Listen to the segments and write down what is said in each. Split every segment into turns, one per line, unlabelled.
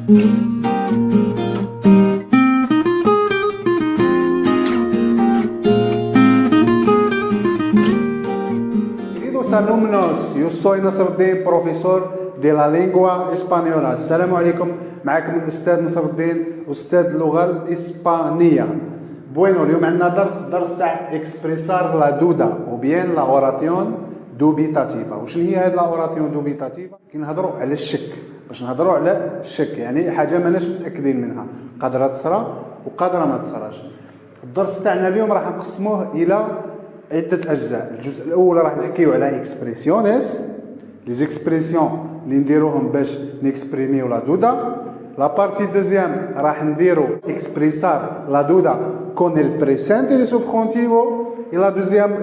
Queridos alumnos, yo soy Nasruddin, profesor de la lengua española. السلام عليكم، معكم الأستاذ نصر الدين، أستاذ اللغة الإسبانية. Bueno, اليوم عندنا درس تاع expresar la duda ou bien la oración dubitativa. وشنو هي هذه la oración dubitativa؟ كي نهضروا على الشك، باش نهضروا على الشك يعني حاجة ماناش متأكدين منها، قادرة تصرى وقادرة ما تصراش. الدرس تاعنا اليوم راح نقسموه إلى عدة أجزاء. الجزء الأول راح نحكيو على إكسبريسيونيس، لي زيكسبريسيون اللي نديروهم باش نكسبريميو لا دودا. لا بارتي دوزيام راح نديرو إكسبريسار لا دودا كون البريسنتي دي سوبخونتيفو. إلى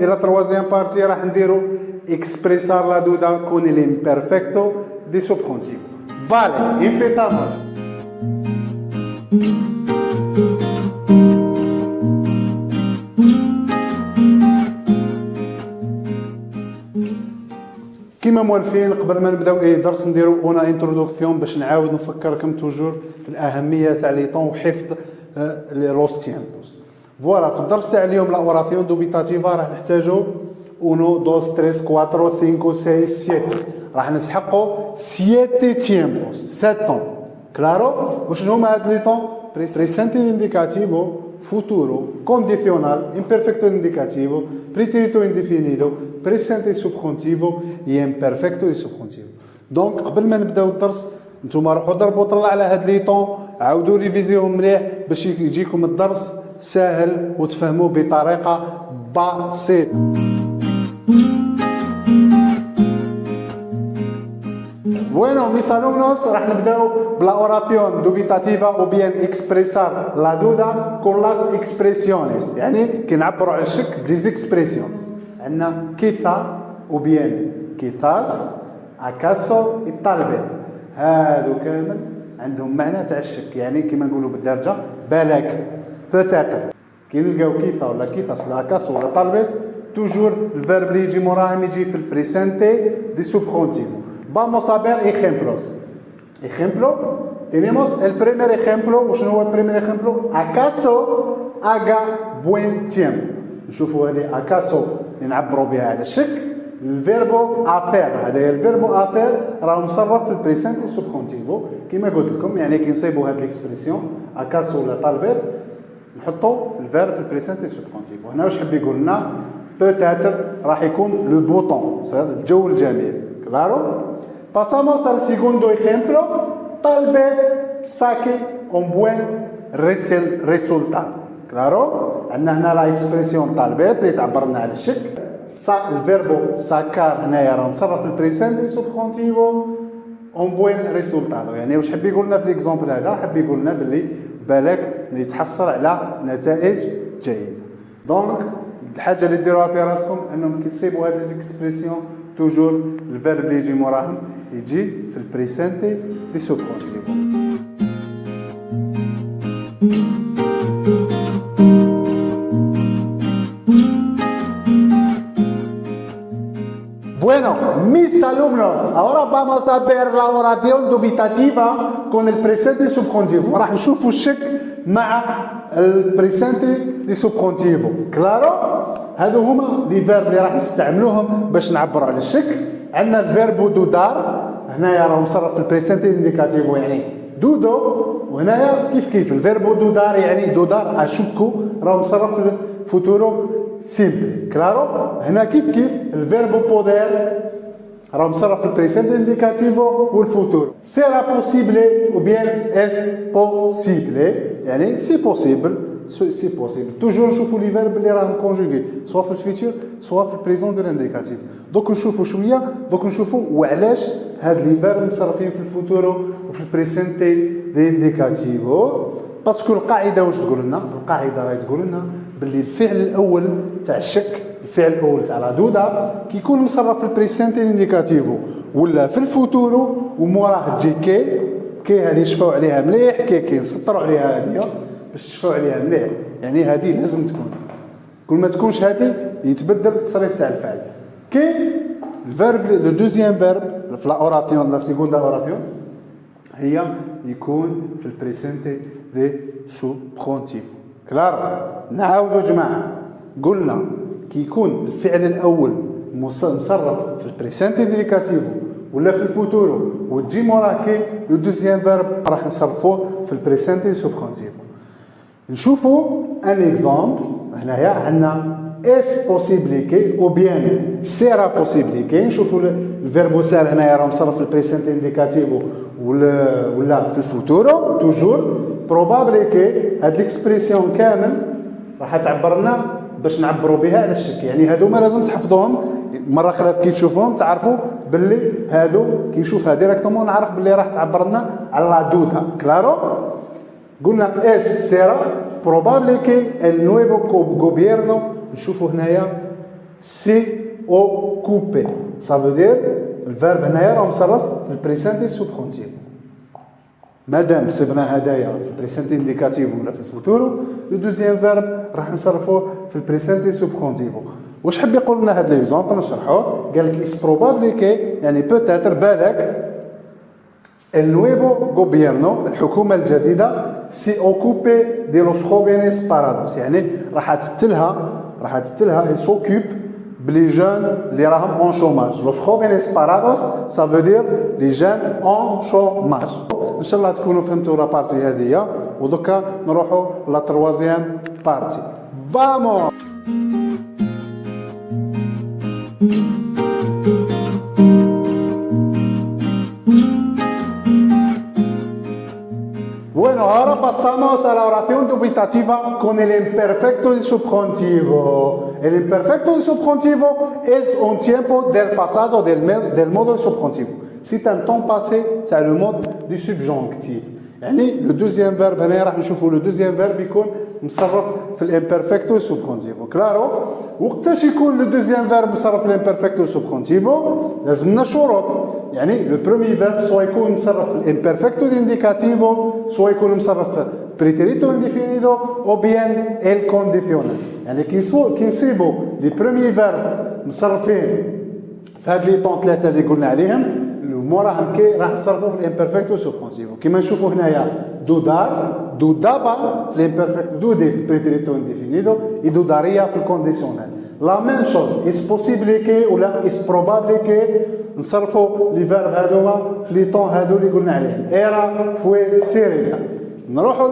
لا تروازيام بارتي راح نديرو إكسبريسار لا دودا كون الإمبرفكتو دي سوبخونتيفو. Vale, empezamos. كيما موالفين قبل ما نبداو اي درس نديرو اون انتروداكسيون باش نعاود نفكركم توجور في الاهميه تاع لي طون وحفظ لوس تيمبوس. فوالا في الدرس تاع اليوم لا اوراسيون دوبيتاتيفا راح نحتاجو 1 2 3 4 5 6 7 راح نسحقوا 7 تيمبوس 7 طون. كلارو وشنو هما هاد لي طون؟ بريسنتي انديكاتيفو، futuro, condizional, imperfecto indicativo, pretérito indefinido, presente subjuntivo e imperfecto e subjuntivo. دونك قبل ما نبداو الدرس نتوما روحوا ضربوا طلع على هاد لي طون، عاودوا ريفيزيوهم مليح باش يجيكم الدرس ساهل وتفهموه بطريقه بسيطه. Bueno, mis alumnos, راح نبداو بلا oración dubitativa o bien expresar la duda con las expresiones. يعني كي نعبروا على الشك بليز اكسبريسيون. عندنا كيثا او بيان كيثاس، اكاسو، tal vez. هادو كامل عندهم معنى تاع الشك، يعني كيما نقولوا بالدارجه بالك بوتيتر. كي نلقاو كيثا ولا كيثاس ولا اكاسو ولا tal vez توجور الفيرب اللي يجي موراهم يجي في البريسنتي دي سوبخونتيفو. Vamos a ver ejemplos. Ejemplo, tenemos el primer ejemplo. ¿Cuál es el primer ejemplo? ¿Acaso haga buen tiempo? نشوفوا هذه acaso نعبروا بها على الشك. الفيربو hacer، هذا الفيربو hacer راه مصرف في البريسنتي سوبكونتيفو كما قلت لكم. يعني كي نصيبوا هذه الاكسبريسيون acaso ولا tal vez نحطوا الفيرب في البريسنتي سوبكونتيفو. هنا واش حب يقول لنا؟ peut-être راح يكون لو بوطون، الجو الجميل. Claro. Pasamos al segundo ejemplo. Tal vez saque un buen resultado. Claro. عندنا هنا la expresión tal vez اللي تعبرنا على الشك. الفيربو sacar هنايا راه مصرف في البريسنتي سوبخونتيفو un buen resultado. يعني واش حب يقول لنا في ليكزامبل هذا؟ حب يقول لنا باللي بالك يتحصل على نتائج جيده. دونك الحاجه اللي ديروها في راسكم انهم كي تصيبوا هذه الاكسبريسيون توجور الفيرب اللي يجي موراهم يجي في البريسنتي دي سوبخونتيفو. Bueno, mis alumnos, ahora vamos a ver la oración dubitativa con el presente subjuntivo. راح نشوفوا الشك مع البريسنتي دي سوبخونتيفو. كلارو؟ هادو هما لي فيرب اللي راح نستعملوهم باش نعبروا على الشك. عندنا الفيربو دودار، هنايا راه مصرف في البريسنتي انديكاتيفو يعني دودو، وهنايا كيف الفيربو دودار يعني دودار اشكو راه مصرف في الفوتورو سيمبل. كلارو؟ هنا كيف الفيربو بودير راه مصرف في البريسنتي انديكاتيفو والفوتورو. سيرا بوسيبلي او بيان اس بوسيبلي يعني سي بوسيبل. سي بوسيبل. توجور نشوفوا لي فيرب اللي راهم كونجوغي سوا في الفيتور سوا في البريزون دو لانديكاتيف. دوك نشوفوا شويه، دوك نشوفوا وعلاش هاد لي فيرب مصرفين في الفوتورو وفي البريسنتي دي انديكاتيفو. باسكو القاعده واش تقول لنا؟ القاعده راهي تقول لنا باللي الفعل الاول تاع الشك، الفعل الاول تاع لا دودا كيكون مصرف في البريسنتي انديكاتيفو ولا في الفوتورو وموراه تجي كي هذه نشفاو عليها مليح، كي نسطروا عليها هذه باش تشفاو عليها مليح. يعني هذه لازم تكون، كل ما تكونش هذه يتبدل التصريف تاع الفعل. كي الفيرب لو دوزيام فيرب في لا اوراسيون لا سيكوندا اوراسيون هي يكون في البريسنتي دي سوبرونتيفو. كلار؟ نعاودوا جماعه، قلنا كي يكون الفعل الاول مصرف في البريسنتي ديكاتيفو ولا في الفوتورو وتجي موراه كي لو دوزيام فيرب راح نصرفوه في البريسنتي سوبرونتيفو. نشوفوا ان اكزامبل هنايا عندنا اس بوسيبل كي او بيان سيرا بوسيبل كي. نشوفوا الفيربو سال هنايا راه مصرف في البريسنتي انديكاتيفو ولا في الفوتورو توجور بروبابل كي. هاد ليكسبريسيون كامل راح تعبر لنا باش نعبروا بها على الشك. يعني هادو ما لازم تحفظوهم مره خلاف كي تشوفوهم تعرفوا باللي هادو كي نشوفها ديريكتومون نعرف باللي راح تعبر لنا على لا دوتا. كلارو؟ قلنا اس سيرا بروبابل كي النويفو غوبيرنو. نشوفوا هنايا سي او كوبي سا فو دير الفيرب هنايا راه مصرف في البريسنتي سوبرونتيفو. مادام سبنا هدايا في البريسنتي انديكاتيفو ولا في الفوتورو لو دوزيام فيرب راح نصرفوه في البريسنتي سوبرونتيفو. واش حب يقول لنا هاد ليكزامبل نشرحوه؟ قال لك اس بروبابل كي يعني بوتيتر بالك el nuevo gobierno الحكومه الجديده سي اوكوبي دي لوس خوفينيس بارادوس. يعني راح تتلها سوكوب بلي جون اللي راهم اون شوماج. لوس خوفينيس بارادوس سا فو دير لي جون اون شوماج. ان شاء الله تكونوا فهمتوا لا بارتي هذه. ودوكا نروحوا لا تروازيام بارتي. فامون. Bueno, ahora pasamos a la oración dubitativa con el imperfecto del subjuntivo. El imperfecto del subjuntivo es un tiempo del pasado del modo subjuntivo. C'est un temps passé, c'est le mode du subjonctif. يعني le deuxième verbe هنا راح نشوفوا le deuxième verbe يكون مصرف في الامبرفكتو سوبرونتيفو. كلارو؟ وقتاش يكون لو دوزيام فيرب مصرف في الامبرفكتو سوبرونتيفو؟ لازمنا شروط. يعني لو بروميي فيرب سوا يكون مصرف في الامبرفكتو انديكاتيفو سوا يكون مصرف في بريتيريتو انديفينيدو او بيان ال كونديسيونيل. يعني كي نصيبوا لي بروميي فيرب مصرفين في هاد لي طون ثلاثه اللي قلنا عليهم موراهم كي راح نصرفوا في الامبرفكتو سوبرونتيفو. كيما نشوفوا هنايا دودار دودابا في الامبرفكتو دودي في البريتيريتو انديفينيدو يدوداريا في الكونديسيونيل. لا ميم شوز اس بوسيبل كي ولا اس بروبابل كي نصرفوا لي فيرب هذوما في لي طون هذو اللي قلنا عليهم ايرا فوي سيريا. نروحوا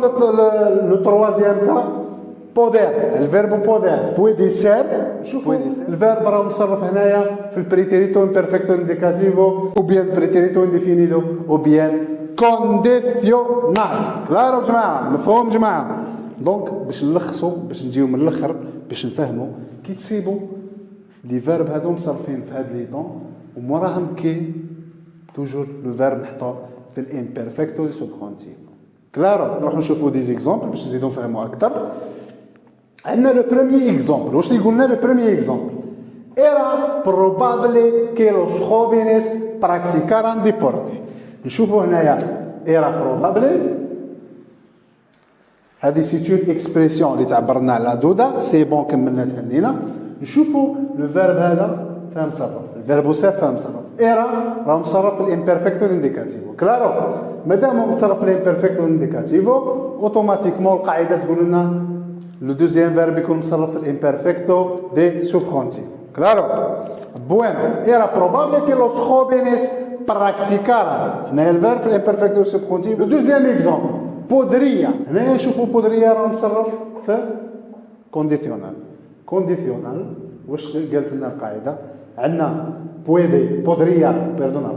لو تروازيام كا بودير. الفيربو بودير بويدي سير. شوفوا الفيرب راه مصرف هنايا في البريتيريتو امبرفكتو انديكاتيفو او بيان بريتيريتو انديفينيدو او بيان كونديسيونال. كلارو جماعه؟ مفهوم جماعه؟ دونك باش نلخصوا باش نجيو من الاخر باش نفهموا كي تصيبوا لي فيرب هادو مصرفين في هاد لي طون وموراهم كي توجور لو فيرب نحطوه في الامبرفكتو سوبرونتيفو. كلارو؟ نروحوا نشوفوا دي زيكزامبل باش نزيدو نفهموا اكثر. عندنا لو بروميي اكزامبل. واش اللي قلنا لو بروميي اكزامبل؟ era probable que los jóvenes practicaran deporte. نشوفوا هنايا era probable هذه سي اون اكسبريسيون اللي تعبرنا على دودا. سي بون كملنا تهنينا. نشوفوا لو فيرب هذا فهم مصرف الفيربو سير فهم مصرف era راه مصرف في الامبرفكتو انديكاتيفو. كلارو؟ مادام مصرف في الامبرفكتو انديكاتيفو اوتوماتيكمون القاعده تقول لنا لو دوزيام فيرب يكون مصرف في الامبرفكتو دي سوبرونتيفو. كلارو؟ بوينو. era probable que los jóvenes practicaran. هنايا الفيرب في الامبرفكتو سوبرونتيفو. لو دوزيام اكزامبل بودريا. هنايا نشوفوا بودريا راه مصرف في كونديسيونال. كونديسيونال واش قالت لنا القاعده؟ عندنا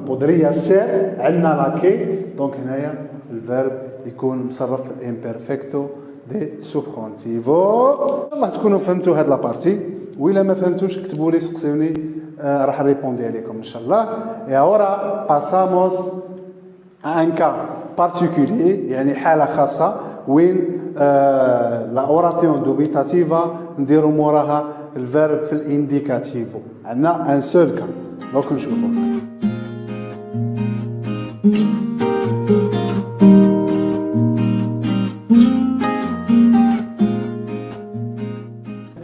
بودريا سير عندنا لاكي. دونك هنايا الفيرب يكون مصرف في الامبرفكتو دي سوبرونتيفو. الله تكونوا فهمتوا هاد لابارتي. وإلا ما فهمتوش كتبوا لي سقسيوني راح نريبوندي عليكم ان شاء الله. Et ahora pasamos a un cas particulier يعني حالة خاصة وين لا اوراسيون دوبيتاتيفا نديرو موراها الفيرب في الانديكاتيفو. عندنا ان سول كا. دونك نشوفوا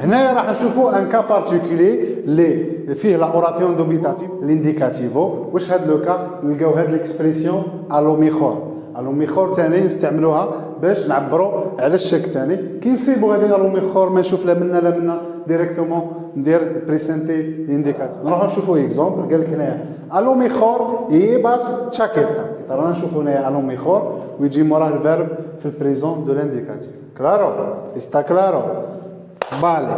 هنايا راح نشوفوا ان كا بارتيكولي اللي فيه لا اوراسيون دوبيتاتيف الانديكاتيفو. واش هاد لو كا؟ نلقاو هاد ليكسبريسيون الو ميخور. الو ميخور ثاني نستعملوها باش نعبروا على الشك ثاني. كي نصيبوا هذه الو ميخور ما نشوف لا منا لا منا ديريكتومون ندير بريسنتي انديكاتور. نروحوا نشوفوا اكزومبل. قال لك هنايا الو ميخور يباس تشاكيتا. رانا نشوفوا هنايا الو ميخور ويجي موراه الفيرب في البريزون دو لانديكاتيف. كلارو؟ استا كلارو؟ بالي.